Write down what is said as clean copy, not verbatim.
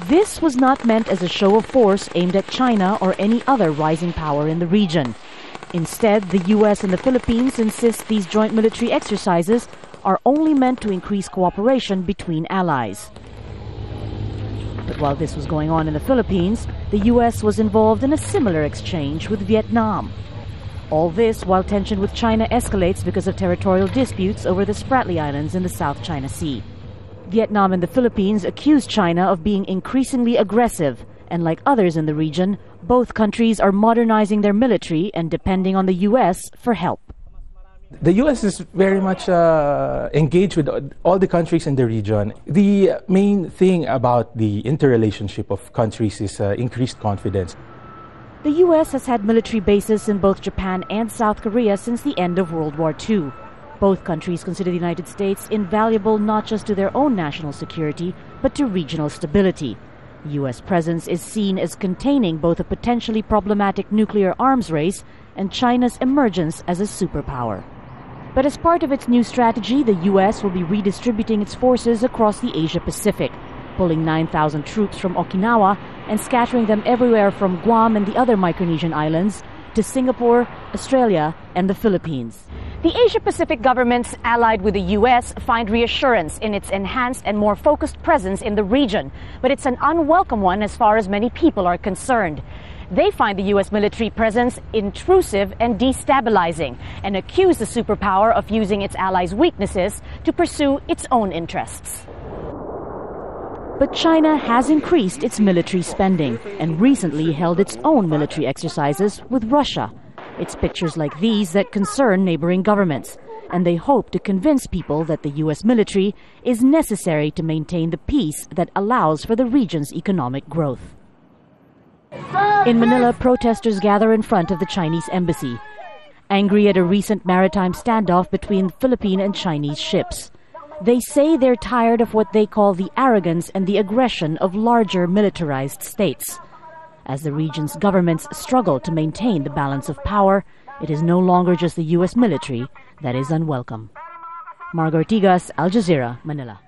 This was not meant as a show of force aimed at China or any other rising power in the region. Instead, the U.S. and the Philippines insist these joint military exercises are only meant to increase cooperation between allies. But while this was going on in the Philippines, the U.S. was involved in a similar exchange with Vietnam. All this while tension with China escalates because of territorial disputes over the Spratly Islands in the South China Sea. Vietnam and the Philippines accuse China of being increasingly aggressive, and like others in the region, both countries are modernizing their military and depending on the U.S. for help. The U.S. is very much engaged with all the countries in the region. The main thing about the interrelationship of countries is increased confidence. The U.S. has had military bases in both Japan and South Korea since the end of World War II. Both countries consider the United States invaluable not just to their own national security, but to regional stability. The U.S. presence is seen as containing both a potentially problematic nuclear arms race and China's emergence as a superpower. But as part of its new strategy, the U.S. will be redistributing its forces across the Asia-Pacific, pulling 9,000 troops from Okinawa and scattering them everywhere from Guam and the other Micronesian islands to Singapore, Australia, and the Philippines. The Asia-Pacific governments allied with the U.S. find reassurance in its enhanced and more focused presence in the region, but it's an unwelcome one as far as many people are concerned. They find the U.S. military presence intrusive and destabilizing and accuse the superpower of using its allies' weaknesses to pursue its own interests. But China has increased its military spending and recently held its own military exercises with Russia. It's pictures like these that concern neighboring governments, and they hope to convince people that the U.S. military is necessary to maintain the peace that allows for the region's economic growth. In Manila, protesters gather in front of the Chinese embassy, angry at a recent maritime standoff between Philippine and Chinese ships. They say they're tired of what they call the arrogance and the aggression of larger militarized states. As the region's governments struggle to maintain the balance of power, it is no longer just the U.S. military that is unwelcome. Marga, Ortigas, Al Jazeera, Manila.